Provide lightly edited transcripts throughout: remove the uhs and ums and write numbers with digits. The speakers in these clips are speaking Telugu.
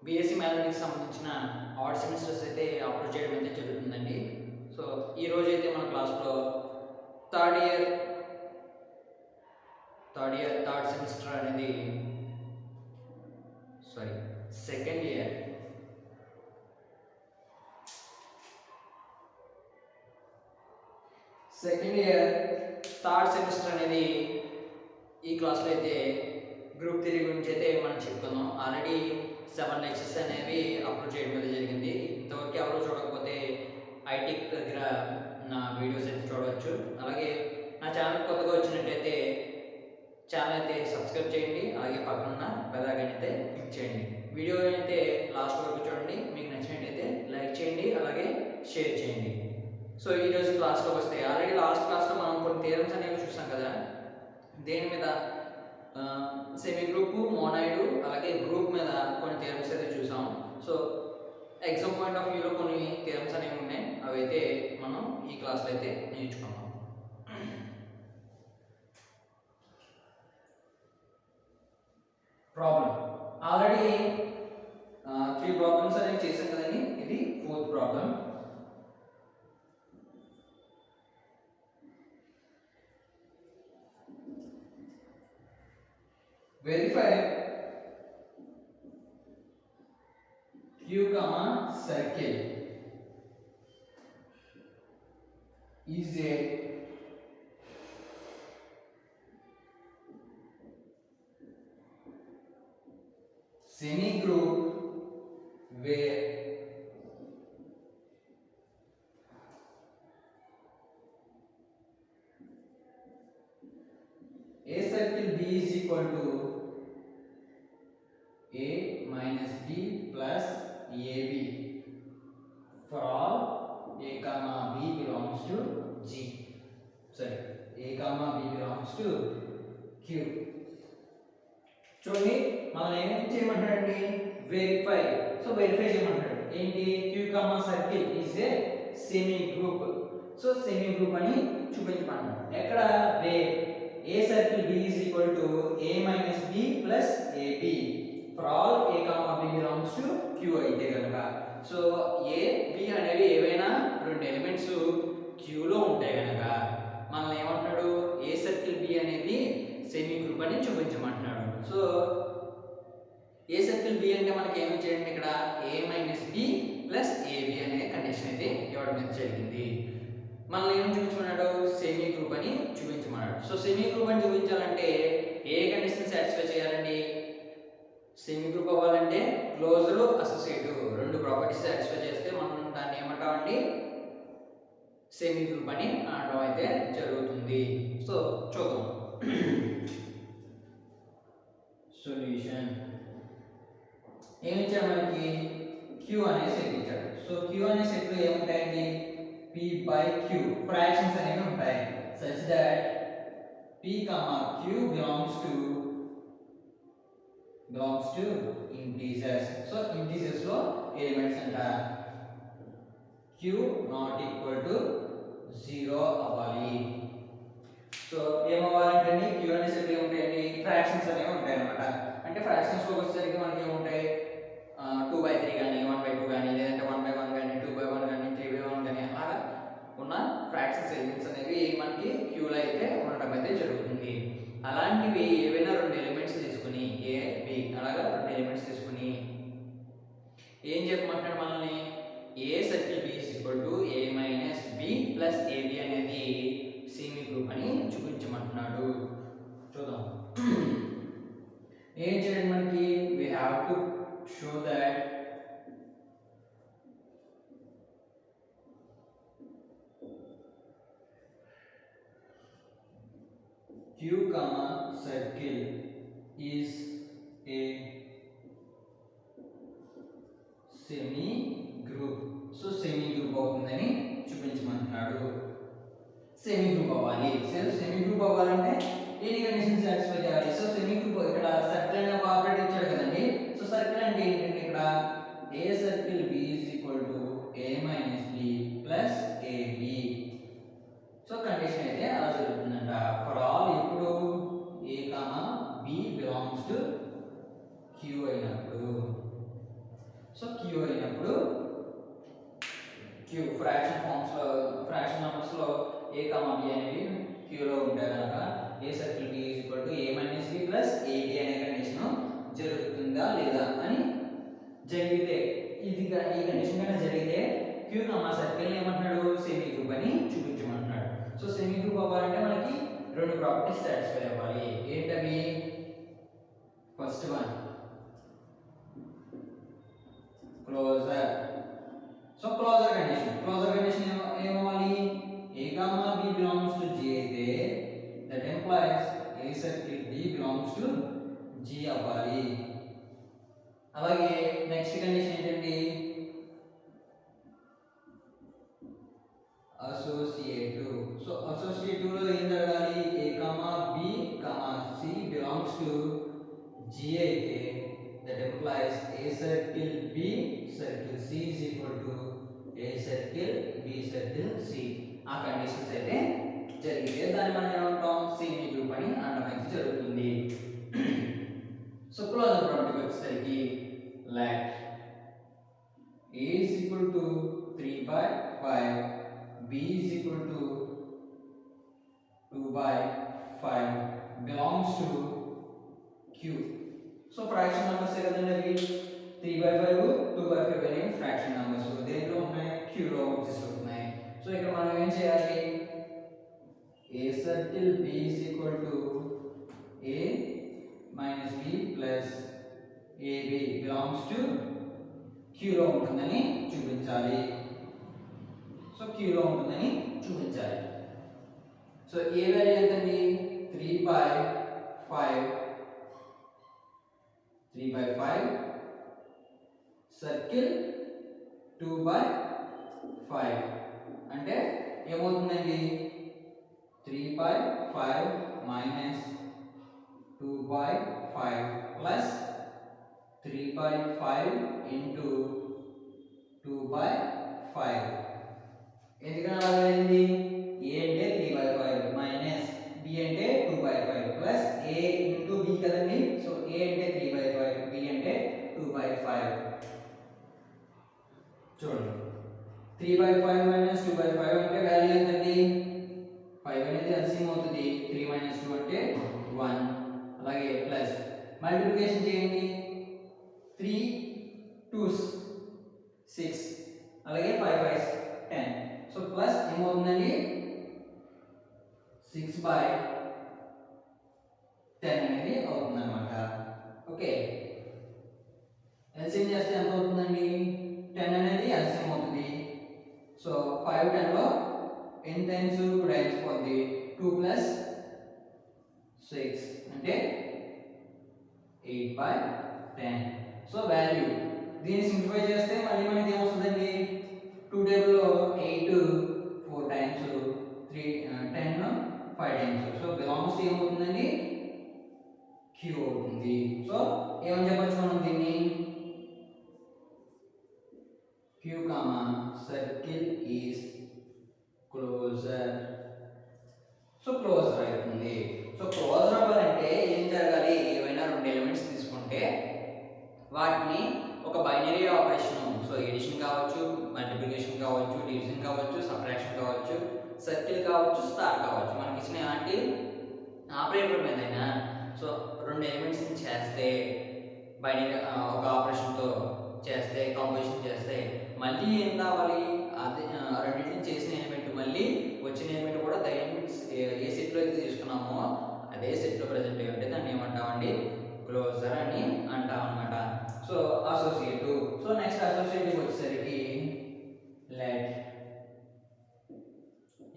బీఎస్సీ మ్యాథమెటిక్స్ సంబంధించిన ఆర్ట్ సెమిస్టర్స్ అయితే అప్లోడ్ చేయడం అయితే జరుగుతుందండి. సో ఈ రోజు అయితే మన క్లాస్లో థర్డ్ సెమిస్టర్ అనేది సెకండ్ ఇయర్ థర్డ్ సెమిస్టర్ అనేది ఈ క్లాస్లో అయితే గ్రూప్ 3 గురించి అయితే మనం చెప్పుకుందాం. ఆల్రెడీ 7 లెక్చర్స్ అనేవి అప్లోడ్ చేయడం అయితే జరిగింది. ఇంతవరకు ఎవరు చూడకపోతే ఐటిక్ దగ్గర నా వీడియోస్ అయితే చూడవచ్చు. అలాగే నా ఛానల్ కొత్తగా వచ్చినట్టయితే ఛానల్ అయితే సబ్స్క్రైబ్ చేయండి. అలాగే పక్కన బెల్ ఐకాన్ అయితే క్లిక్ చేయండి. వీడియో అయితే లాస్ట్ వరకు చూడండి. మీకు నచ్చినట్టయితే లైక్ చేయండి, అలాగే షేర్ చేయండి. సో ఈరోజు క్లాస్లోకి వస్తే ఆల్రెడీ లాస్ట్ క్లాస్లో మనం కొన్ని థియరమ్స్ అనేవి చూసాం కదా. దేని మీద సెమీ గ్రూప్, మోనాయిడ్, అలాగే గ్రూప్ మీద కొన్ని థియరమ్స్ అయితే చూసాం. సో ఎగ్జామ్ పాయింట్ ఆఫ్ వ్యూలో కొన్ని థియరమ్స్ అనేవి ఉన్నాయి. అవి అయితే మనం ఈ క్లాస్లో అయితే నేర్చుకున్నాం. ప్రాబ్లం ఆల్రెడీ 3 ప్రాబ్లమ్స్ అనేవి చేసాం కదండి. ఇది 4th problem. Verify Q, circle is a semi-group where a circle B is equal to A minus B plus AB for all A comma B belongs to G. A comma B belongs to Q. చూడండి మనం ఏం చేయమంటాడండి, వెరిఫై. సో వెరిఫై చేయమంటాడు. ఏంటి, Q comma circle is a semi group. So semi group అని చూపించమంటాడు. ఎక్కడ, where A circle B is equal to A minus B plus AB for all A comma B belongs to Q అయితే కనుక, సో A B అనేవి ఏవైనా రెండు ఎలిమెంట్స్ Q లో ఉంటాయి కనుక మనల్ని ఏమంటున్నాడు, A సర్కిల్ B అనేది సెమీ గ్రూప్ అని చూపించమంటున్నాడు. సో A సర్కిల్ B అంటే మనకి ఏమి చేయండి, ఇక్కడ A minus B plus AB అనే కండిషన్ అయితే ఇవ్వడం జరిగింది. మనల్ని ఏం చూపించమన్నాడు, సెమీ గ్రూప్ అని చూపించమన్నాడు. సో సెమీ గ్రూప్ అని చూపించాలంటే ఏ కండిషన్ సాటిస్ఫై చేయాలండి, సెమీ గ్రూప్ అవ్వాలంటే క్లోజ్డ్ అసోసియేటివ్ రెండు ప్రాపర్టీస్ సాటిస్ఫై చేస్తే మనం దాన్ని ఏమంటామండి, సెమీ గ్రూప్ అని అనడం అయితే జరుగుతుంది. సో చూద్దాం. సొల్యూషన్ ఏమి ఇచ్చాడు మనకి, Q అనే సెట్ ఇచ్చాడు. సో Q అనే సెట్ లో ఏముంటాయండి, P by Q ఫ్రాక్షన్స్ అనేవి ఉంటాయి. such that P comma Q belongs to integers. So integers లో ఎలిమెంట్స్ అంట Q not equal to 0 అవ్వాలి. సో ఏమవ్వాలంటే Q అనే సెట్ ఏముంటాయండి, ఫ్రాక్షన్స్ అనేవి ఉంటాయి అన్నమాట. అంటే ఫ్రాక్షన్స్ లో వచ్చేసరికి మనకి ఏముంటాయి, 2/3 కానీ 1/2 కానీ లేదంటే 1/1 కానీ 2/1 కానీ 3/1 కానీ అలా ఉన్న ఫ్రాక్షన్స్ ఎలిమెంట్స్ అనేవి మనకి Q లో అయితే ఉండడం అయితే జరుగుతుంది. అలాంటివి ఏవైనా రెండు ఎలిమెంట్స్ తీసుకుని A B అలాగా రెండు ఎలిమెంట్స్ తీసుకుని ఏం చెప్పమంటాడు మనల్ని, A circle B is equal to A minus B plus AB అనేది సెమీ గ్రూప్ అని చూపించమంటున్నాడు. చూద్దాం ఏం చేయండి మనకి, we have to show that Q comma circle is a semi group. So semi group అవుతుందని చూపించమంటున్నాడు. సెమీ గ్రూప్ అవ్వాలి. సెమీ గ్రూప్ అవ్వాలంటే ఎన్ని కండిషన్స్ సాటిస్ఫై చేయాలి. సో సెమీ గ్రూప్ ఇక్కడ సర్కిల్ అనే ఒక ఆపరేటర్ ఇచ్చాడు కదండి. సో సర్కిల్ అంటే ఏంటంటే ఇక్కడ A circle B is equal to A minus B plus AB. So condition అయితే అలా జరుగుతుందంట. ఫర్ ఆల్ ఇప్పుడు A, B belongs to Q అయినప్పుడు క్యూ ఫ్రాక్షన్ ఫార్మ్స్ లో ఫ్రాక్షన్ నంబర్స్ లో a కామా b అనేవి క్యూ లో ఉంటాయి కనుక a circle b a minus b plus ab అనే కండిషన్ జరుగుతుందా లేదా అని జరిగితే ఈ కండిషన్ కనుక జరిగితే క్యూ కామా సర్కిల్ ఏమంటున్నాడు సెమీ గ్రూప్ అని చూపించమంటున్నాడు. సో సెమీ గ్రూప్ అవ్వాలంటే మనకి రెండు ప్రాపర్టీస్ సాటిస్ఫై అవ్వాలి. ఏంటవి? First one closure. So closure condition ఏమవ్వాలి? a comma b belongs to g అయితే that implies a circle b belongs to g అవ్వాలి. అలాగే నెక్స్ట్ కండిషన్ ఏంటండి? అసోసియేటివ్. సో అసోసియేటివ్ లో ఏం జరగాలి? a comma b comma c belongs to g అయితే that implies a circle b circle c is equal to a circle b circle c. ఆ కండిషన్స్ అయితే జరిగితే దాన్ని మనం ఏమంటాం? సెమీ గ్రూప్ అని అనడం జరుగుతుంది. సో క్లోజర్ ప్రాపర్టీ వచ్చేసరికి let a is equal to 3/5, b is equal to 2/5 belongs to q. So fraction numbers కదండి అవి 3/5 2/5 అనేవి ఫ్రాక్షన్ నంబర్స్ దేంట్లో ఉన్నాయి? q లో వచ్చేస్తున్నాయి. సో ఇక్కడ మనం ఏం చేయాలి? a circle b is equal to a minus b plus ab belongs to q లో ఉంటుందని చూపించాలి. సో q లో ఉంటుందని చూపించాలి. సో a వాల్యూ ఎంతండి? 3/5 సర్కిల్ 2/5 అంటే ఏమవుతుందండి? 3/5 minus 2/5 plus 3/5 into 2/5. ఎందుకని అలా అయింది? a అంటే 3/5 మైనస్ b అంటే 2/5 ప్లస్ a ఇంటూ b కదండి. సో a అంటే 3/5 b అంటే 2/5. చూడండి 3/5 మైనస్ 2/5 అంటే వాల్యూ ఎంతండి? 5 అనేది ఎల్సిఎం అవుతుంది. 3 మైనస్ 2 అంటే 1. అలాగే ప్లస్ మల్టిప్లికేషన్ చేయండి. 3 2s 6 అలాగే 5 5s 10. సో ప్లస్ ఏమవుతుందండి? 6/10 అనేది అవుతుంది అనమాట. ఓకే, ఎల్సిఎం చేస్తే ఎంత అవుతుందండి? 10 అనేది ఎల్సిఎం అవుతుంది. సో 5 10 లో n టైమ్స్ 2 టైమ్స్ పోద్ది. 2 ప్లస్ 6 అంటే 8/10. సో వాల్యూ దీన్ని సింప్లిఫై చేస్తే మళ్ళీ మనకి ఏమొస్తుందండి? 2 టేబుల్ లో 8 4 times 3 10 5 times. So belongs to ఏమవుతుందండి? q అవుతుంది. సో ఏమని చెప్పొచ్చు మనం దీన్ని? q comma circle is closure. So closure అవుతుంది. సో క్లోజర్ అవ్వాలంటే ఏం జరగాలి? ఏవైనా రెండు ఎలిమెంట్స్ తీసుకుంటే వాటిని ఒక బైనరీ ఆపరేషన్, సో ఎడిషన్ కావచ్చు, మల్టిప్లికేషన్ కావచ్చు, డివిజన్ కావచ్చు, సబ్ట్రాక్షన్ కావచ్చు, సర్కిల్ కావచ్చు, స్టార్ కావచ్చు, మనకి ఇచ్చిన ఎలాంటి ఆపరేటర్ మీదైనా సో రెండు ఎలిమెంట్స్ చేస్తే బైనరీ ఒక ఆపరేషన్తో చేస్తే కాంపోజిషన్ చేస్తే మళ్ళీ ఏం కావాలి? అదే రెండింటిని చేసిన ఎలిమెంట్ మళ్ళీ వచ్చిన ఎలిమెంట్ కూడా ఏ సెట్లో అయితే తీసుకున్నామో అదే సెట్లో ప్రజెంట్ అయ్యి ఉంటే దాన్ని ఏమంటామండి? క్లోజర్ అని అంటాం అనమాట. So associative. So next associative వచ్చేసరికి let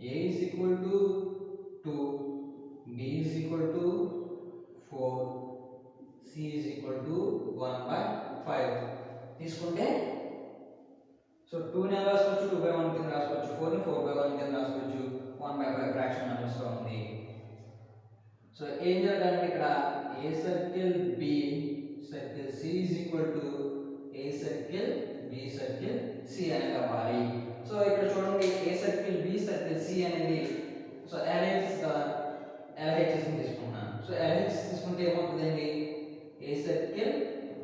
a is equal to 2, b is equal to 4, c is equal to 1/5 తీసుకుంటే సో 2 ని ఎలా రాసుకోవచ్చు? 2/1 కింద రాసుకోవచ్చు. 4 ని 4/1 కింద రాసుకోవచ్చు. 1/5 ఫ్రాక్షన్ నంబర్స్ లో ఉంది. సో ఏం జరగాలంటే ఇక్కడ a circle b circle c is equal to a circle b circle c అనేది అవ్వాలి. సో ఇక్కడ చూడండి a circle b circle c అనేది సో LHS ని తీసుకున్నాను. సో LHS తీసుకుంటే ఏమవుతుందండి? a circle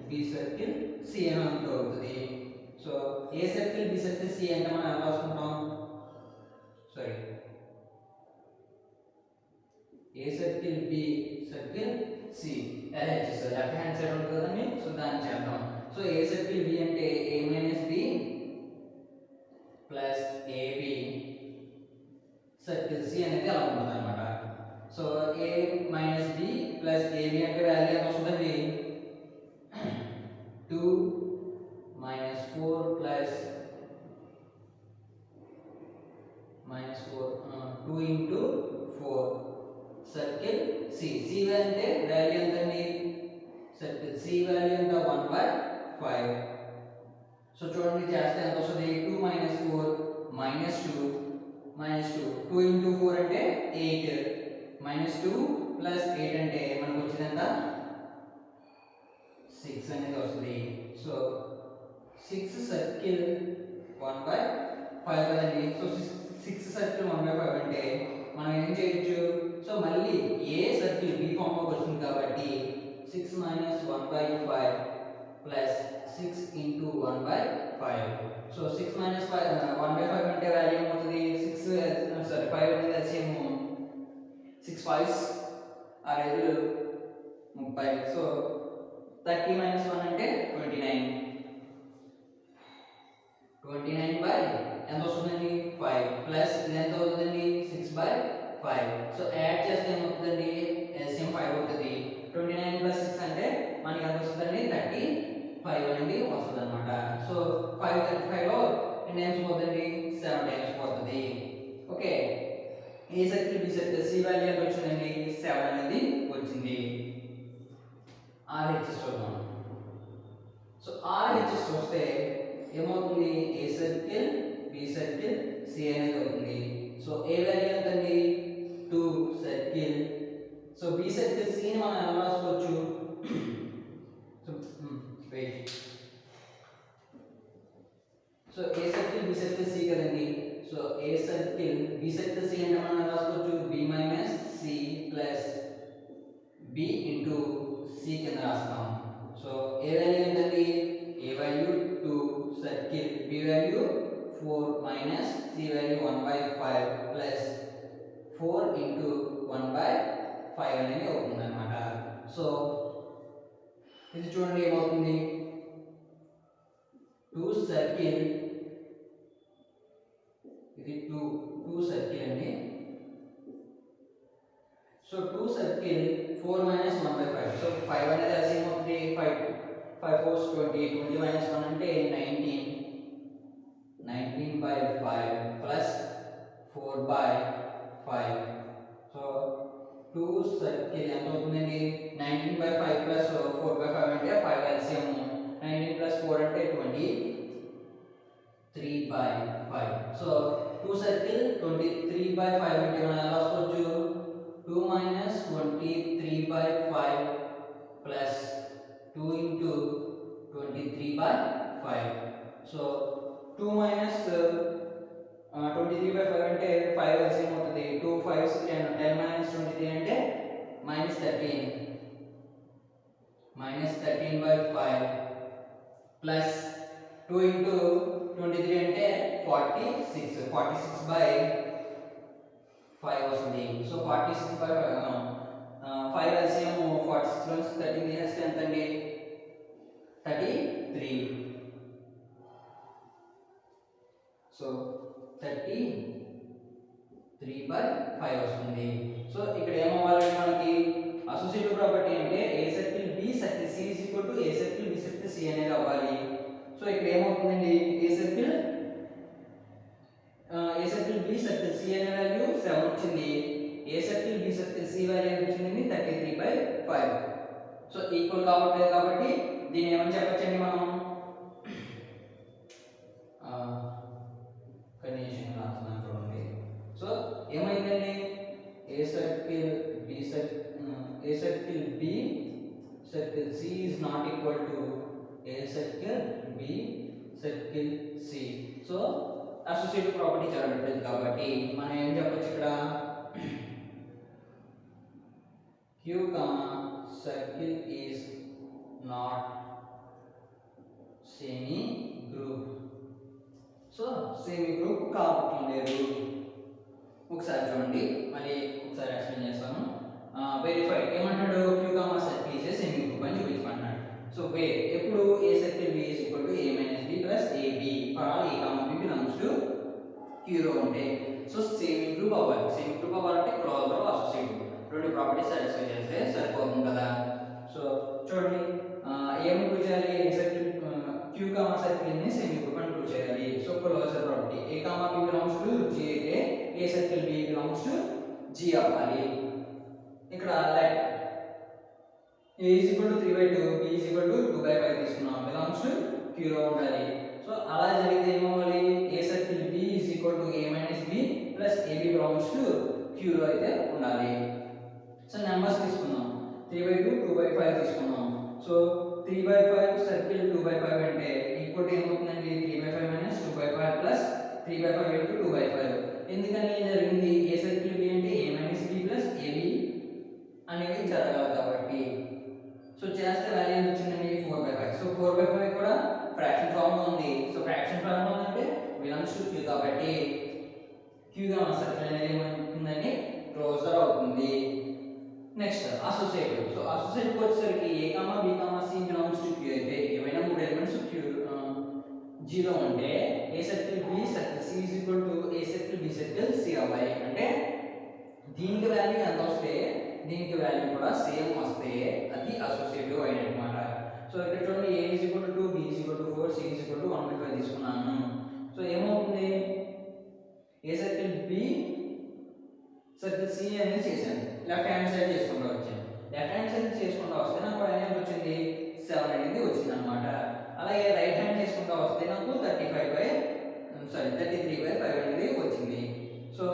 b circle c అని అవుతుంది. సో ఏ సర్కిల్ బి సర్కిల్ సి అంటే మనం ఎలా రాసుకుంటాం sorry A circle B circle C LHS left hand side ఉంటుంది కదండి సో దాన్ని చేద్దాం సో ఏ సర్కిల్ బి అంటే a minus B plus ab circle C అనేది అలా ఉంటుంది అనమాట so a minus B plus ab అంటే వాల్యూ ఎంత వస్తుందండి 2 minus 4 plus minus 4 2 into 4 circle C అంటే వాల్యూ ఎంతండి సర్కిల్ C వాల్యూ ఎంత 1 by 5 సో చూడండి చేస్తే ఎంత వస్తుంది 2 minus 4 minus 2 minus 2 2 into 4 అంటే 8 minus 2 plus 8 అంటే మనకు వచ్చింది ఎంత 6 అనేది వస్తుంది సో 6 సర్కిల్ 1 by 5 కదండి సో 6 సర్కిల్ 1 by 5 అంటే మనం ఏం చేయొచ్చు సో మళ్ళీ ఏ సర్కిల్ బి ఫామ్ లోకి వచ్చింది కాబట్టి 6 minus 1 by 5 plus 6 into 1 by 5 so 6 minus 5 1 by 5 అంటే వాల్యూ ఏమవుతుంది 6 సారీ 5 అనేది LCM 6 5s are 30 so 30 minus 1 అంటే 29 29 by ఎంత వస్తుందండి 5 ప్లస్ ఇది ఎంత అవుతుందండి 6 by 5 సో యాడ్ చేస్తే ఏమవుతుందండి LCM 5 అవుతుంది 29 plus 6 అంటే మనకి ఎంత వస్తుందండి 35 అనేది వస్తుంది అనమాట సో 5 35 లో ఎన్ని టైమ్స్ పోతుందండి 7 టైమ్స్ పోతుంది okay A circle B circle C value ఎంత వచ్చిందండి 7 అనేది వచ్చింది RHS చూద్దాం సో RHS చూస్తే ఏమవుతుంది a circle B circle C అనేది అవుతుంది సో ఏ వాల్యూ ఎంతండి 2 circle so b circle c ని మనం ఎలా రాసుకోవచ్చు సో వెయిట్ సో ఏ సర్కిల్ బి సర్కిల్ సి కదండి సో ఏ సర్కిల్ బి సర్కిల్ సి అంటే మనం ఎలా రాసుకోవచ్చు b minus c plus b into c కింద రాస్తాం సో ఏ వాల్యూ ఎంతండి a value 2 circle b value 4 minus c value 1 by 5 plus 4 into 1 by 5 అనేది అవుతుంది అన్నమాట సో ఇది చూడండి ఏమవుతుంది 2 సర్కిల్ ఇది 2 సర్కిల్ అండి so 2 circle 4 minus 1 by 5 so 5 అనేది LCM అవుతుంది 5 4 20 20 minus 1 అంటే 19 by 5 plus 4 by 5 so 2 circle ఎంత అవుతుందండి 19 by 5 plus 4 by 5 అంటే 5 LCM 19 plus 4 అంటే 23 by 5 సో 2 సర్కిల్ 23 by 5 అంటే మనం ఎలా రాసుకోవచ్చు 2 minus 23 by 5 plus 2 into 23 by 5 so 2 minus 23 by 5 అంటే 5 LCM అవుతుంది 2 5s 10 10 minus 23 అంటే minus 13 by 5 plus 2 into 23 అంటే 46 by 5 వస్తుంది సో 46 by 5 LCM 46 నుంచి 13 తీసేస్తే ఎంత అండి 33 సో 33 by 5 వస్తుంది సో ఇక్కడ ఏమవ్వాలంటే మనకి అసోసియేటివ్ ప్రాపర్టీ అంటే A circle B circle C is equal to A circle B circle C అనేది అవ్వాలి సో ఇక్కడ ఏమవుతుందండి A circle B circle C అనే వాల్యూ 7 వచ్చింది A circle B circle C value ఎంత వచ్చిందండి 33 by 5 సో ఈక్వల్ కావట్లేదు కాబట్టి దీన్ని ఏమని చెప్పొచ్చండి మనం కండిషన్ రాస్తున్నాను చూడండి సో ఏమైందండి A circle B circle C is not equal to A circle B circle C so associative property చదవట్లేదు కాబట్టి మనం ఏం చెప్పొచ్చు ఇక్కడ Q, circle is not semi group. So semi group కావట్లేదు. ఒకసారి చూడండి, మళ్ళీ ఒకసారి ఎక్స్ప్లెయిన్ చేస్తాను. వెరిఫై ఏమంటాడు, Q comma circle is a semi group అని చూపించమంటున్నాడు. సో ఎప్పుడు A circle B is equal to A minus B plus AB for all A comma B belongs to క్యూలో ఉంటే సో సెమీ గ్రూప్ అవ్వాలి. సెమీ గ్రూప్ అవ్వాలంటే క్లోజర్ అసోసియేటివ్ రెండు ప్రాపర్టీస్ సాటిస్ఫై చేస్తే సరిపోతుంది కదా. సో చూడండి, ఏం ప్రూవ్ చేయాలి, A circle queue comma circle ని సెమీ గ్రూప్ అని ప్రూవ్ చేయాలి. So closure property A comma B belongs to G అయితే A circle B belongs to G అవ్వాలి. ఇక్కడ let a is equal to 3/2 b is equal to 2/5 తీసుకున్నాం, బిలాంగ్స్ టు q లో ఉండాలి. సో అలా జరిగితే ఏమవ్వాలి, a circle b is equal to a minus b plus ab belongs to q లో అయితే ఉండాలి. సో నెంబర్స్ తీసుకుందాం, 3/2 2/5 తీసుకున్నాం. సో 3/5 సర్కిల్ 2/5 అంటే ఈక్వల్ టు ఏమవుతుందండి, 3/5 minus 2/5 plus 3/5 into 2/5. ఎందుకని జరిగింది, a సర్కిల్ b అంటే a minus b plus ab అనేది జరగాలి కాబట్టి. సో చేస్తే వాల్యూ ఎంత వచ్చిందండి, 4/5. సో 4/5 కూడా ఫ్రాక్షన్ ఫామ్ లో ఉంది. సో ఫ్రాక్షన్ ఫామ్ లో అంటే బిలాంగ్స్ టు q కాబట్టి q గా సర్కిల్ అనేది ఏమవుతుందండి, క్లోజర్ అవుతుంది. Next associative. సో అసోసియేటివ్ వచ్చేసరికి a comma b comma c belongs to q అయితే ఏమైనా మూడు ఎలిమెంట్స్ q g లో ఉంటే a circle b circle c is equal to a circle b circle c అవ్వాలి. అంటే దీనికి వాల్యూ ఎంత వస్తే దీనికి వాల్యూ కూడా సేమ్ వస్తే అది అసోసియేటివ్ అయినమాట. సో ఇక్కడ చూడండి, a is equal to 2 b is equal to 4 c is equal to 1/5 తీసుకున్నాను. సో ఏమవుతుంది, a circle b circle c అనేది చేశాను, లెఫ్ట్ హ్యాండ్ సైడ్ చేసుకుంటూ వచ్చాను. లెఫ్ట్ హ్యాండ్ సైడ్ చేసుకుంటూ వస్తే నాకు అనేది వచ్చింది 7 అనేది వచ్చింది అనమాట. అలాగే రైట్ హ్యాండ్ చేసుకుంటూ వస్తే నాకు 33/5 అనేది వచ్చింది. సో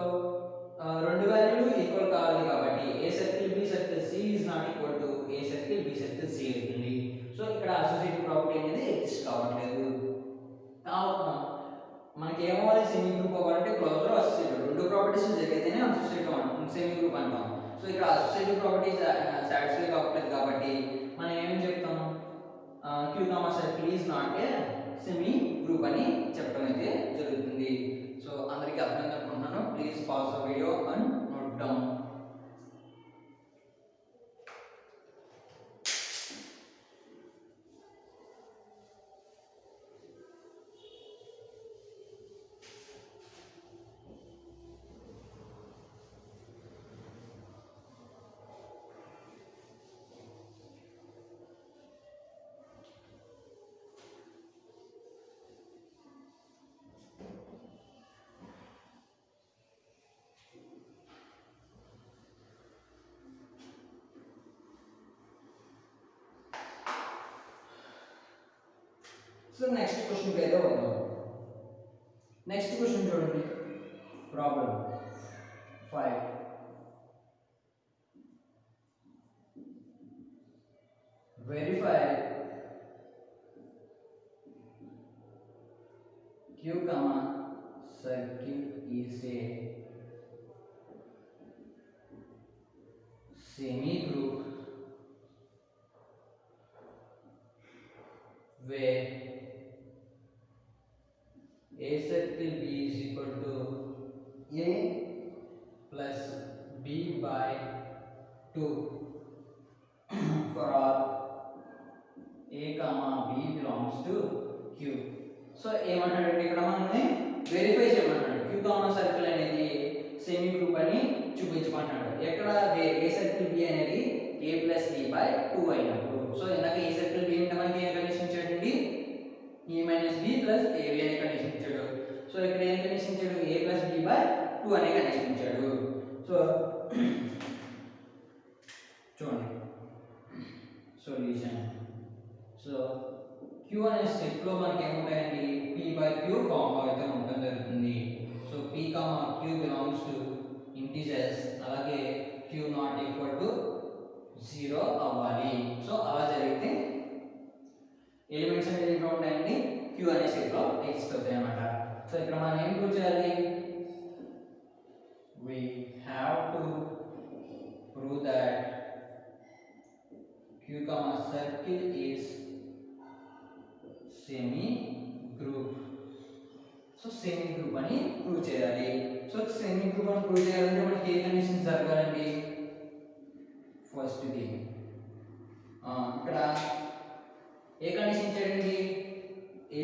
రెండు వాల్యూలు ఈక్వల్ కావాలి కాబట్టి A circle B circle C is not equal to A circle B circle C అవుతుంది. సో ఇక్కడ అసోసియేటివ్ ప్రాపర్టీ అనేది ఎగ్జిస్ట్ కావట్లేదు. మనకి ఏమవ్వాలి, సెమీ గ్రూప్ అవ్వాలంటే క్లోజర్ అసోసియేటివ్ రెండు ప్రాపర్టీస్ జరిగితేనే అసోసియేటివ్ అంటాం, సెమీ గ్రూప్ అంటాం. సో ఇక్కడ అసోసియేటివ్ ప్రాపర్టీస్ సాటిస్ఫై కావట్లేదు కాబట్టి మనం ఏం చెప్తాం, Q comma circle is not a semi group అని చెప్పడం అయితే జరుగుతుంది. సో అందరికీ అర్థమైంది అనుకుంటున్నాను. Please pause the video and note down. So next question అయితే వద్దాం. నెక్స్ట్ క్వశ్చన్ చూడండి, problem 5. Verify q comma circle is a semi group where a circle b is equal to a plus b by 2 for all a comma b belongs to q. So ఏమంటాడంటే ఇక్కడ మనల్ని వెరిఫై చేయమంటాడు, q కామా సర్కిల్ అనేది సెమీ గ్రూప్ అని చూపించమంటాడు. ఎక్కడ ఏ సర్కిల్ b అనేది a plus b by 2 అయినప్పుడు. సో ఇందాక ఏ సర్కిల్ b అంటే మనకి ఏ కండిషన్ ఇచ్చాడండి, a minus b plus ab అనే కండిషన్ ఇచ్చాడు. సో ఇక్కడ ఏం కండిషన్ ఇచ్చాడు, a plus b by 2 అనే కండిషన్ ఇచ్చాడు. సో చూడండి సొల్యూషన్. సో q అనే సెట్ లో మనకి ఏముంటాయండి, p by q ఫామ్ అయితే ఉండడం జరుగుతుంది. So p q belongs to integers, అలాగే q not equal to 0 అవ్వాలి. సో అలా జరిగితే ఎలిమెంట్స్ అనేది ఏంటో ఉంటాయండి, q అనే సెట్ లో ఎగ్జిస్ట్ అవుతాయి అన్నమాట. సో ఇక్కడ మనం ఏం ప్రూవ్ చేయాలి, we have to prove that q circle is semi group. So semi group అని ప్రూవ్ చేయాలి. సో సెమీ గ్రూప్ అని ప్రూవ్ చేయాలంటే మనకి ఏ కండిషన్ జరగాలండి? ఫస్ట్ ది ఇక్కడ ఏ కండిషన్ ఇచ్చాడండి? A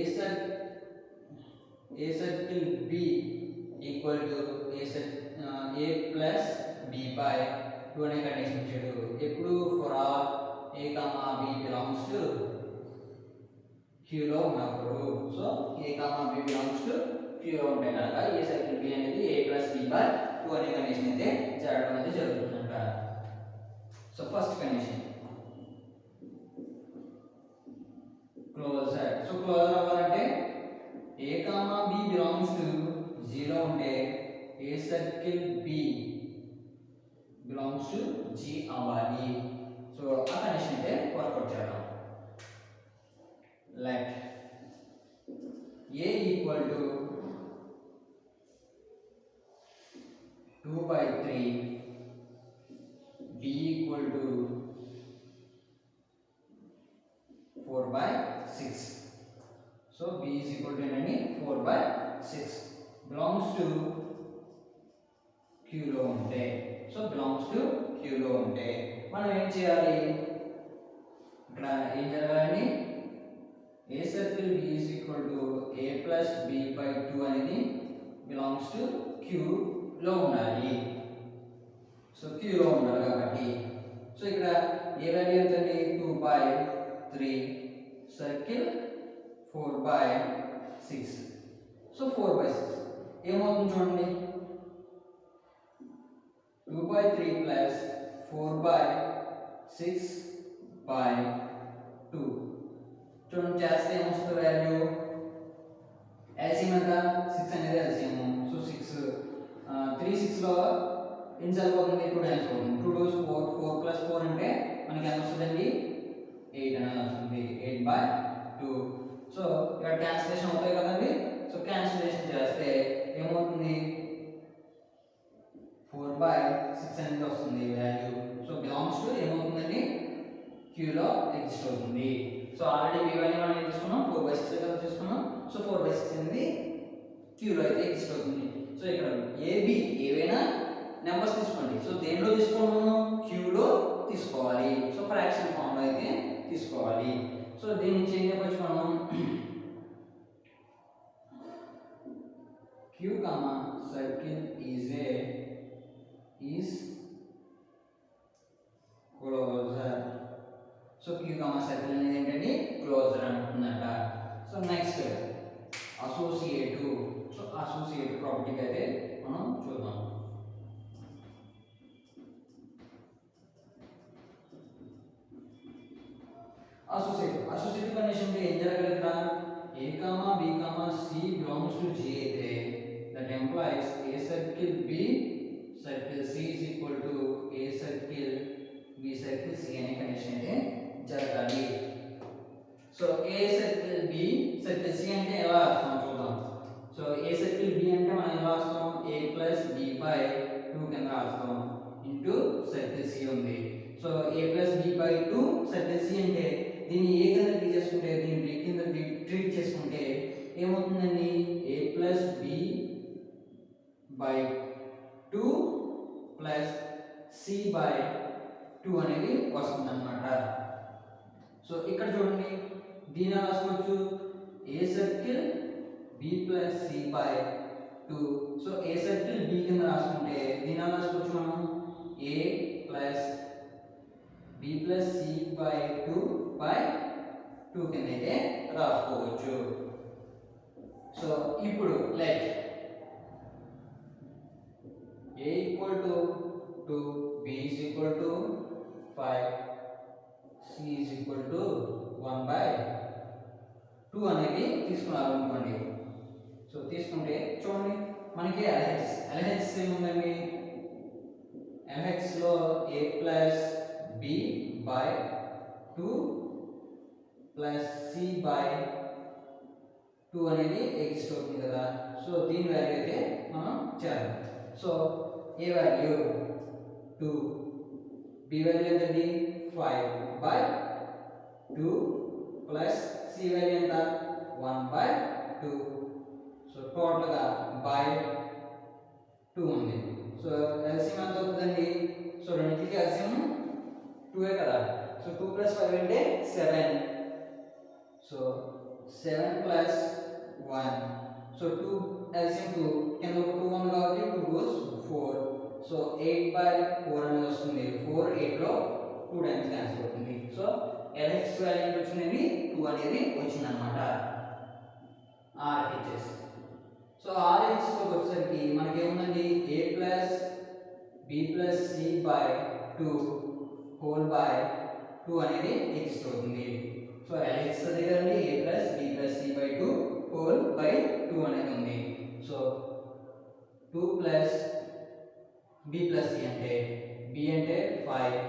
circle B equal to A plus B by 2 అనే కండిషన్ ఇచ్చాడు. ఎప్పుడు for all A comma B belongs to Q లో ఉన్నప్పుడు. సో A comma B belongs to Q లో ఉంటే కనుక ఏ సర్కిల్ బి అనేది ఏ ప్లస్ బి బై 2 అనే కండిషన్ అయితే జరగడం అనేది జరుగుతుందంట. So first condition closure. So closure అవ్వాలంటే A comma B belongs to 0 ఉంటే A circle B belongs to G అవ్వాలి. సో ఆ కండిషన్ అయితే వర్కౌట్ చేద్దాం. let a equal to 2 by 3, b equal to 4 by 6. So b is equal to 4 by 6 belongs to Q లో ఉంటే. సో belongs to Q లో ఉంటే మనం ఏం చేయాలి? ఇక్కడ ఏం జరగాలండి? A circle b is equal to a plus b by 2 అనేది belongs to Q లో ఉండాలి. సో Q లో ఉండాలి కాబట్టి సో ఇక్కడ ఏ వాల్యూ ఎంత అండి? 2 by 3 circle 4 by 6. So 4 by 6 ఏమవుతుంది చూడండి. 2 by 3 plus 4 by 6 by 2 చూడండి చేస్తే ఏమొస్తుంది వాల్యూ? ఎల్సిఎం ఎంత? 6 అనేది ఎల్సిఎం. సో 6 3 6 లో ఎన్ని సార్లు పోతుంది? 2 టైమ్స్ పోతుంది. 2 2 4 4 ప్లస్ 4 అంటే మనకి ఎంత వస్తుందండి? 8 అనేది వస్తుంది. 8 by 2. సో ఇక్కడ క్యాన్సిలేషన్ అవుతాయి కదండి. సో క్యాన్సిలేషన్ చేస్తే ఏమవుతుంది? 4 by 6 అనేది వస్తుంది వాల్యూ. సో బిలాంగ్స్ టు ఏమవుతుందండి? Q లో ఎగ్జిస్ట్ అవుతుంది. సో ఆల్రెడీ b వాల్యూ మనం ఏం తీసుకున్నాం? 4 by 6 కదా తీసుకున్నాం. సో 4 by 6 అనేది Q లో అయితే ఎగ్జిస్ట్ అవుతుంది. సో ఇక్కడ AB ఏవైనా నెంబర్స్ తీసుకోండి. సో దేనిలో తీసుకోవడం? Q లో తీసుకోవాలి. సో ఫ్రాక్షన్ ఫామ్ లో అయితే తీసుకోవాలి. సో దీన్ని చేంజ్ చేయవచ్చు మనం Q comma circle is closer. So Q comma circle అనేది ఏంటంటే క్లోజర్ అంటున్నట. So next associative. So associative ప్రాపర్టీకి అయితే మనం చూద్దాం. అసోసియేటివ్ కండిషన్ ఏం జరగాలి? ఇక్కడ a comma b comma c belongs to G అయితే that implies a circle b circle c is equal to a circle b circle c అనే కండిషన్ అయితే జరగాలి. So a circle b circle c అంటే ఎలా రాస్తాం చూద్దాం. సో a circle b అంటే మనం ఎలా రాస్తాం? a plus b by 2 కింద రాస్తాం ఇంటూ circle c ఉంది. So a plus b by 2 circle c అంటే దీన్ని ఏ కింద ట్రీట్ చేసుకుంటే దీన్ని b కింద ట్రీట్ చేసుకుంటే ఏమవుతుందండి? a plus b by 2 plus c by 2 అనేది వస్తుంది అన్నమాట. సో ఇక్కడ చూడండి దీని రాసుకోవచ్చు a circle b plus c by 2. So a circle b కింద రాసుకుంటే దీని రాసుకోవచ్చు మనం a plus b plus c by 2 by 2 కింద అయితే రాసుకోవచ్చు. సో ఇప్పుడు let a equal to 2, b is equal to 5, c is equal to 1 by 2 అనేది తీసుకున్నారు అనుకోండి. సో తీసుకుంటే చూడండి మనకి LHS ఏముందండి? LHS లో a plus b by 2 plus c by 2 అనేది ఎగ్జిస్ట్ అవుతుంది కదా. సో దీని వాల్యూ అయితే మనం చేద్దాం. So a value 2, b value ఎంతండి? 5 by 2 plus c వాల్యూ ఎంత? 1 by 2. సో టోటల్గా బై 2 ఉంది. సో ఎల్సిఎం ఎంత అవుతుందండి? సో రెండింటికి ఎల్సిఎం 2 కదా. సో 2 + 5 అంటే 7. సో 7 + 1. సో 2 ఎల్సిఎం 2 కింద ఒక 2 ఉంది కాబట్టి 2 goes 4. సో 8/4 అనేది వస్తుంది. 4 8లో 2 టైమ్స్ క్యాన్సిల్ అవుతుంది. సో LHS వాల్యూ ఎంత వచ్చిందండి? 2 అనేది వచ్చిందన్నమాట. RHS. సో RHS లోకి వచ్చేసరికి మనకి ఏముందండి? A + B + C/2 whole by 2 అనేది ఎగ్జిస్ట్ అవుతుంది. సో LHS అదే కదండి, A + B + C/2 whole by 2 అనేది ఉంది. సో 2 + B + C అంటే B అంటే 5,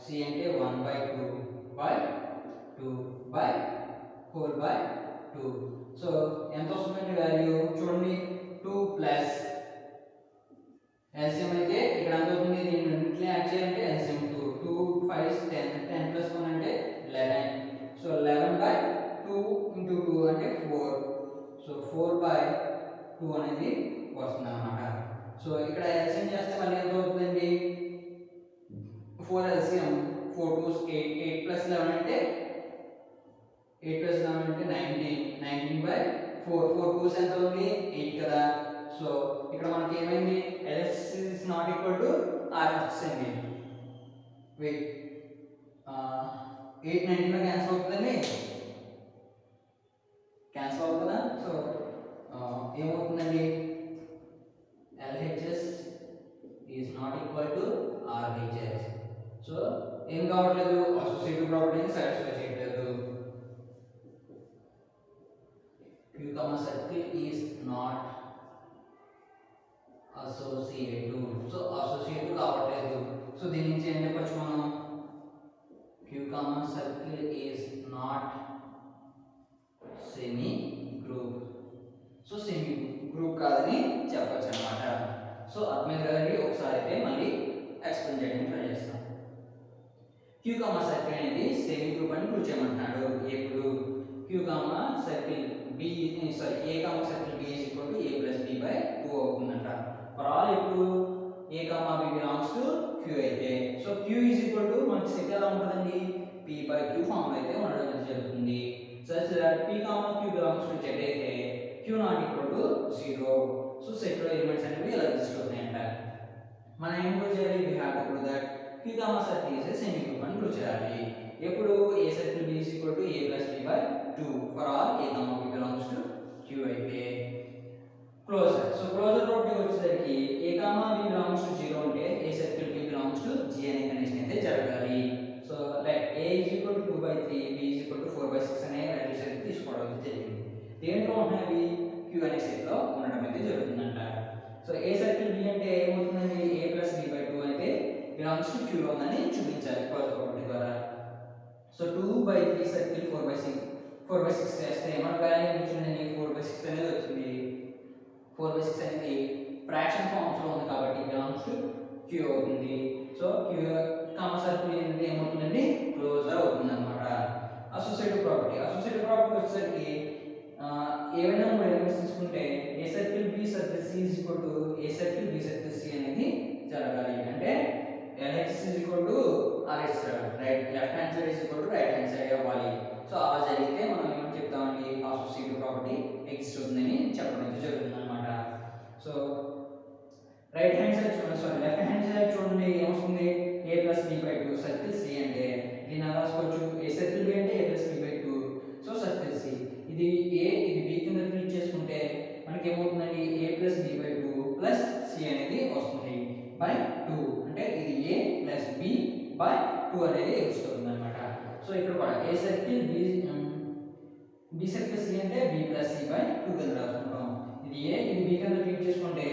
C అంటే 1/2/2 బై హోల్ బై 2. సో ఎంత వస్తుందండి వాల్యూ? చూడండి, 2 ప్లస్ ఎల్సిఎం అయితే ఇక్కడ ఎంత అవుతుంది? దీన్ని రెండింటిని యాడ్ చేయాలంటే ఎల్సిఎం 2. 2 5 10, 10 + 1 అంటే 11. సో 11/2 × 2 అంటే 4. సో 4/2 అనేది వస్తుంది అన్నమాట. సో ఇక్కడ ఎల్సిఎం చేస్తే మళ్ళీ ఎంత అవుతుందండి? 4 ఎల్సిఎం 4 2 8, 8 + 11 అంటే 8 + 11 అంటే 19. 19/4. 4 2s ఎంత ఉంది? 8 కదా. సో ఇక్కడ మనకి ఏమైంది? LHS is not equal to RHS అండి. వెయిట్ 8 19 లో క్యాన్సిల్ అవుతుందండి, క్యాన్సిల్ అవుతుందా? సో ఏమవుతుందండి? LHS is not equal to RHS. So ఏం కావట్లేదు? అసోసియేటివ్ ప్రాపర్టీని సాటిస్ఫై చేయట్లేదు. Q, circle is not associative. So associative కావట్లేదు. సో దీని నుంచి ఏం చెప్పొచ్చు మనం? Q, circle is not semi group. So semi group కాదని చెప్పొచ్చు అన్నమాట. సో అర్థమైంది కదండి. ఒకసారి అయితే మళ్ళీ ఎక్స్ప్లెయిన్ చేయడానికి ట్రై చేస్తాం. Q, circle అనేది సెమీ గ్రూప్ అని ప్రూవ్ చేయమంటున్నాడు. ఎప్పుడు Q, circle B sorry A, circle B is equal to A + B/2 అవుతుందంట. ఫర్ ఆల్ ఇప్పుడు A, B belongs to Q అయితే so Q is equal to మనకి సెట్ ఎలా ఉంటుందండి? P/Q ఫామ్ అయితే ఉండడం జరుగుతుంది. such that P, Q belongs to Z అయితే Q not equal to 0. So set లో ఎలిమెంట్స్ అనేవి ఎలా ఎగ్జిస్ట్ అవుతాయంట. మనం ఏం ప్రూవ్ చేయాలి? we have to prove that Q, circle is a semi group అని ప్రూవ్ చేయాలి. ఎప్పుడు A circle B is equal to A + B/2 for all A, B belongs to Q అయితే క్లోజర్. సో క్లోజర్ ప్రాపర్టీ వచ్చేసరికి A, B belongs to 0 అంటే A circle B belongs to G అనే కండిషన్ అయితే జరగాలి. So like A is equal to 2/3, B is equal to 4/6 అనే వాల్యూస్ అయితే తీసుకోవడం అయితే జరిగింది. దేంట్లో ఉన్నవి? Q అనే సెట్ లో ఉండడం అయితే జరుగుతుందంట. సో A circle B అంటే ఏమవుతుందండి? A + B/2 అయితే belongs to Q లో ఉందని చూపించాలి క్లోజర్ ప్రాపర్టీ ద్వారా. సో 2/3 సర్కిల్ 4/6 చేస్తే మన వాల్యూ వచ్చిందండి 4/6 అనేది వచ్చింది. 4/6 అనేది ఫ్రాక్షన్ ఫామ్స్ లో ఉంది కాబట్టి బిలాంగ్స్ టు Q అవుతుంది. సో Q, సర్కిల్ అనేది ఏమవుతుందండి? క్లోజర్ అవుతుంది అన్నమాట. అసోసియేటివ్ ప్రాపర్టీ వచ్చేసరికి ఏవైనా మూడు ఎలిమెంట్స్ తీసుకుంటే A circle B circle C is equal to A circle B circle C అనేది జరగాలి. అంటే LHS is equal to RHS, right left hand side is equal to right hand side అవ్వాలి. సో అలా జరిగితే మనం ఏమని చెప్తామండి? అసోసియేటివ్ ప్రాపర్టీ ఎగ్జిస్ట్ అవుతుందని చెప్పడం అయితే జరుగుతుంది అన్నమాట. So right hand side left hand side చూడండి ఏమొస్తుంది? A + B/2 సర్కిల్ C అంటే దీన్ని ఎలా రాసుకోవచ్చు? A circle B అంటే A + B/2. So circle C ఇది A ఇది B కింద ట్రీట్ చేసుకుంటే మనకి ఏమవుతుందండి? A + B/2 + C అనేది వస్తుంది బై 2 అంటే ఇది A + B/2 అనేది ఎగ్జిస్ట్ అవుతుంది అన్నమాట. సో ఇక్కడ కూడా A circle B circle C అంటే B + C/2 కింద రాసుకుంటాం. ఇది A ఇది B కింద ట్రీట్ చేసుకుంటే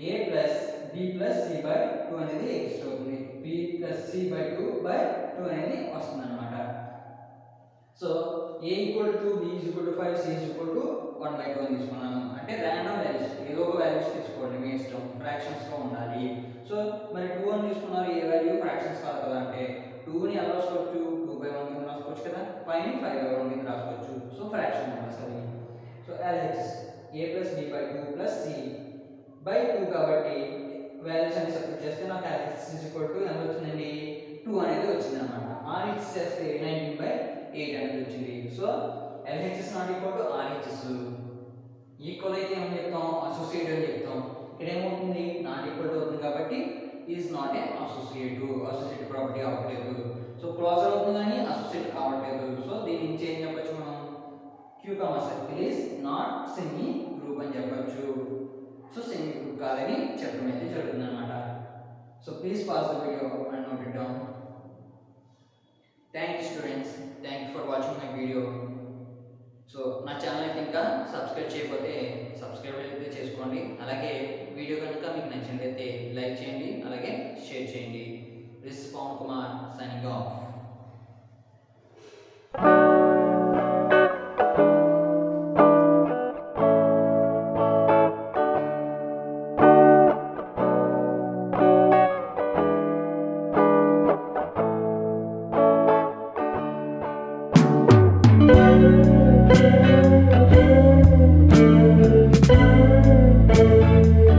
A + B + C/2 అనేది ఎగ్జిస్ట్ అవుతుంది. B + C/2/2 అనేది వస్తుంది అన్నమాట. సో A = B = 5, C = 1/2 అని తీసుకున్నాను. అంటే రాండమ్ వాల్యూస్ ఏదో ఒక వాల్యూస్ తీసుకోండి మీ ఇష్టం, ఫ్రాక్షన్స్ లో ఉండాలి. సో మరి 2 అని తీసుకున్నారు, ఏ వాల్యూ ఫ్రాక్షన్స్ కాదు కదా అంటే 2 ని ఎలా రాసుకోవచ్చు? 2/1 కింద రాసుకోవచ్చు కదా. 5 ని 5/1 కింద రాసుకోవచ్చు. సో ఫ్రాక్షన్ నెంబర్స్ అవి. So LHS a plus b by 2 plus c by 2 కాబట్టి వాల్యూస్ అన్ని సబ్స్టిట్యూట్ చేస్తే నాకు LHS is equal to ఎంత వచ్చిందండి 2 అనేది వచ్చింది అన్నమాట. RHS చేస్తే 19 by 8 అనేది వచ్చింది. So LHS not equal to RHS. Equal అయితే ఏమని చెప్తాం, అసోసియేట్ అని చెప్తాం. ఇక్కడ ఏమవుతుంది, నాట్ ఈక్వల్ టు అవుతుంది కాబట్టి is not A associate property అవ్వట్లేదు. సో క్లోజర్ అవుతుంది కానీ అసోసియేట్ కావట్లేదు. సో దీని నుంచి ఏం చెప్పొచ్చు మనం, queue comma circle is not semi group అని చెప్పొచ్చు. సో సెమీ గ్రూప్ కాదని చెప్పడం అయితే జరుగుతుంది అనమాట. So please pass the video and note it down. Thank you students, thank you for watching my video. So నా ఛానల్ అయితే ఇంకా సబ్స్క్రైబ్ చేయకపోతే సబ్స్క్రైబ్ అయితే చేసుకోండి. అలాగే వీడియో కనుక మీకు నచ్చినట్లయితే లైక్ చేయండి, అలాగే షేర్ చేయండి. This is Pavan Kumar signing of.